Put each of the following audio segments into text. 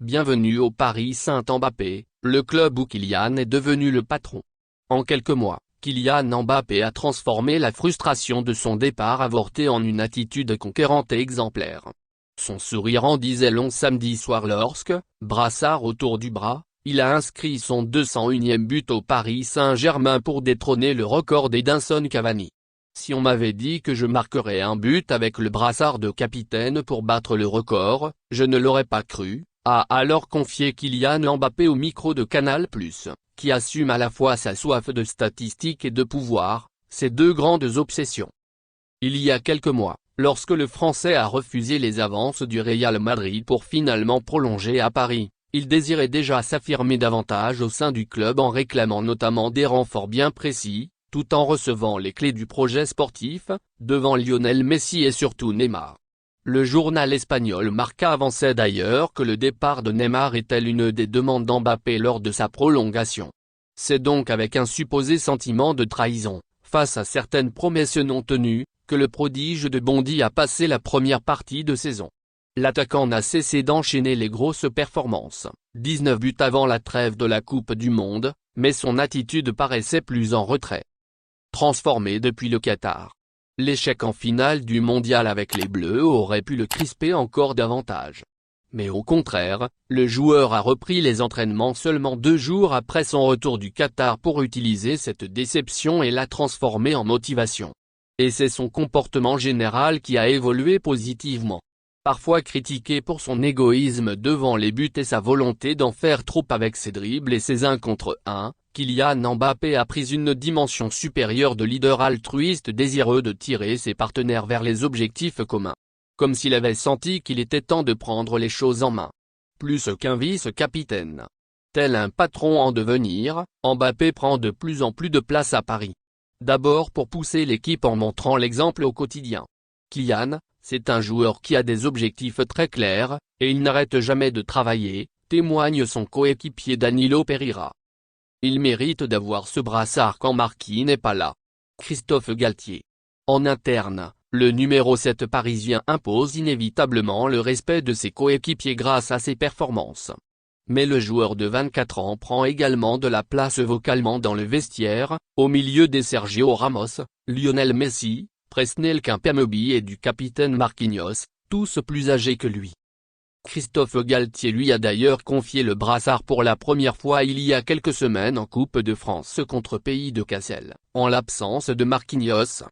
bienvenue au Paris Saint-Mbappé, le club où Kylian est devenu le patron. En quelques mois, Kylian Mbappé a transformé la frustration de son départ avorté en une attitude conquérante et exemplaire. Son sourire en disait long samedi soir lorsque, brassard autour du bras, il a inscrit son 201e but au Paris Saint-Germain pour détrôner le record d'Edinson Cavani. Si on m'avait dit que je marquerais un but avec le brassard de capitaine pour battre le record, je ne l'aurais pas cru, a alors confié Kylian Mbappé au micro de Canal+, qui assume à la fois sa soif de statistiques et de pouvoir, ses deux grandes obsessions. Il y a quelques mois, lorsque le Français a refusé les avances du Real Madrid pour finalement prolonger à Paris, il désirait déjà s'affirmer davantage au sein du club en réclamant notamment des renforts bien précis, tout en recevant les clés du projet sportif, devant Lionel Messi et surtout Neymar. Le journal espagnol Marca avançait d'ailleurs que le départ de Neymar était l'une des demandes d'Mbappé lors de sa prolongation. C'est donc avec un supposé sentiment de trahison, face à certaines promesses non tenues, que le prodige de Bondy a passé la première partie de saison. L'attaquant n'a cessé d'enchaîner les grosses performances, 19 buts avant la trêve de la Coupe du Monde, mais son attitude paraissait plus en retrait. Transformé depuis le Qatar. L'échec en finale du mondial avec les Bleus aurait pu le crisper encore davantage. Mais au contraire, le joueur a repris les entraînements seulement 2 jours après son retour du Qatar pour utiliser cette déception et la transformer en motivation. Et c'est son comportement général qui a évolué positivement. Parfois critiqué pour son égoïsme devant les buts et sa volonté d'en faire trop avec ses dribbles et ses 1 contre 1, Kylian Mbappé a pris une dimension supérieure de leader altruiste désireux de tirer ses partenaires vers les objectifs communs. Comme s'il avait senti qu'il était temps de prendre les choses en main. Plus qu'un vice-capitaine. Tel un patron en devenir, Mbappé prend de plus en plus de place à Paris. D'abord pour pousser l'équipe en montrant l'exemple au quotidien. Kylian, c'est un joueur qui a des objectifs très clairs, et il n'arrête jamais de travailler, témoigne son coéquipier Danilo Pereira. Il mérite d'avoir ce brassard quand Marquinhos n'est pas là. Christophe Galtier. En interne, le numéro 7 parisien impose inévitablement le respect de ses coéquipiers grâce à ses performances. Mais le joueur de 24 ans prend également de la place vocalement dans le vestiaire, au milieu des Sergio Ramos, Lionel Messi, Presnel Kimpembe et du capitaine Marquinhos, tous plus âgés que lui. Christophe Galtier lui a d'ailleurs confié le brassard pour la première fois il y a quelques semaines en Coupe de France contre Pays de Cassel, en l'absence de Marquinhos.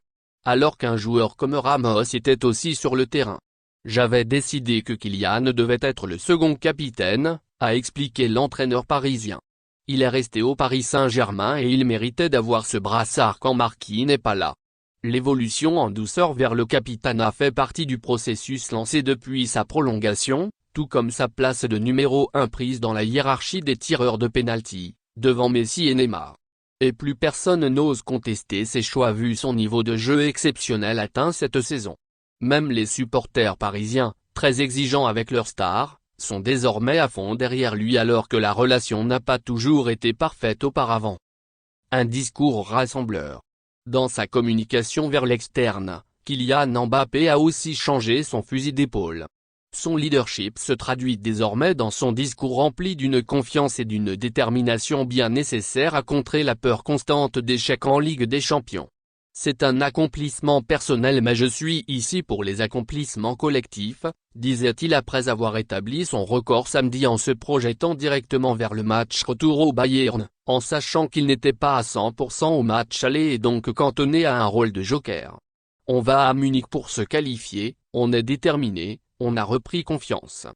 Alors qu'un joueur comme Ramos était aussi sur le terrain. J'avais décidé que Kylian devait être le second capitaine, a expliqué l'entraîneur parisien. Il est resté au Paris Saint-Germain et il méritait d'avoir ce brassard quand Marquinhos n'est pas là. L'évolution en douceur vers le capitanat fait partie du processus lancé depuis sa prolongation, tout comme sa place de numéro 1 prise dans la hiérarchie des tireurs de pénalty, devant Messi et Neymar. Et plus personne n'ose contester ses choix vu son niveau de jeu exceptionnel atteint cette saison. Même les supporters parisiens, très exigeants avec leur star, sont désormais à fond derrière lui alors que la relation n'a pas toujours été parfaite auparavant. Un discours rassembleur. Dans sa communication vers l'externe, Kylian Mbappé a aussi changé son fusil d'épaule. Son leadership se traduit désormais dans son discours rempli d'une confiance et d'une détermination bien nécessaires à contrer la peur constante d'échec en Ligue des Champions. C'est un accomplissement personnel mais je suis ici pour les accomplissements collectifs, disait-il après avoir établi son record samedi en se projetant directement vers le match retour au Bayern, en sachant qu'il n'était pas à 100% au match aller et donc cantonné à un rôle de joker. On va à Munich pour se qualifier, on est déterminé, on a repris confiance.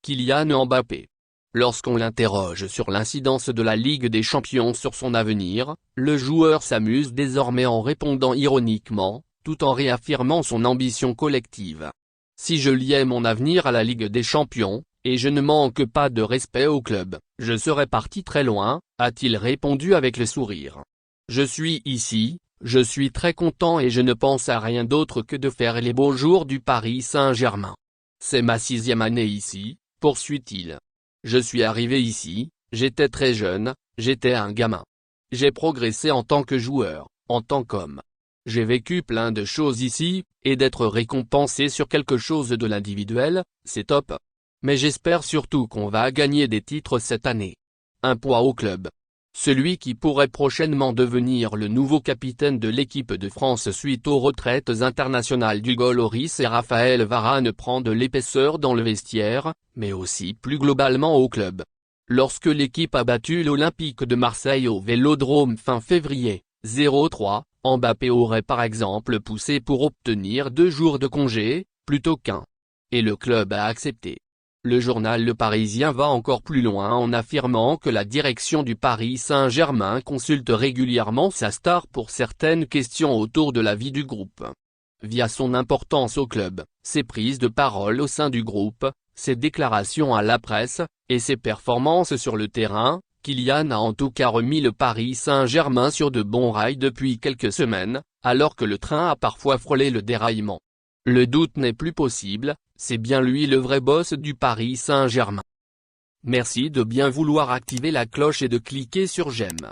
Kylian Mbappé. Lorsqu'on l'interroge sur l'incidence de la Ligue des Champions sur son avenir, le joueur s'amuse désormais en répondant ironiquement, tout en réaffirmant son ambition collective. Si je liais mon avenir à la Ligue des Champions, et je ne manque pas de respect au club, je serais parti très loin, a-t-il répondu avec le sourire. Je suis ici, je suis très content et je ne pense à rien d'autre que de faire les beaux jours du Paris Saint-Germain. C'est ma 6e année ici, poursuit-il. Je suis arrivé ici, j'étais très jeune, j'étais un gamin. J'ai progressé en tant que joueur, en tant qu'homme. J'ai vécu plein de choses ici, et d'être récompensé sur quelque chose de l'individuel, c'est top. Mais j'espère surtout qu'on va gagner des titres cette année. Un poids au club. Celui qui pourrait prochainement devenir le nouveau capitaine de l'équipe de France suite aux retraites internationales d'Hugo Lloris et Raphaël Varane prend de l'épaisseur dans le vestiaire, mais aussi plus globalement au club. Lorsque l'équipe a battu l'Olympique de Marseille au Vélodrome fin février, 0-3, Mbappé aurait par exemple poussé pour obtenir 2 jours de congé, plutôt qu'1. Et le club a accepté. Le journal Le Parisien va encore plus loin en affirmant que la direction du Paris Saint-Germain consulte régulièrement sa star pour certaines questions autour de la vie du groupe. Via son importance au club, ses prises de parole au sein du groupe, ses déclarations à la presse, et ses performances sur le terrain, Kylian a en tout cas remis le Paris Saint-Germain sur de bons rails depuis quelques semaines, alors que le train a parfois frôlé le déraillement. Le doute n'est plus possible, c'est bien lui le vrai boss du Paris Saint-Germain. Merci de bien vouloir activer la cloche et de cliquer sur j'aime.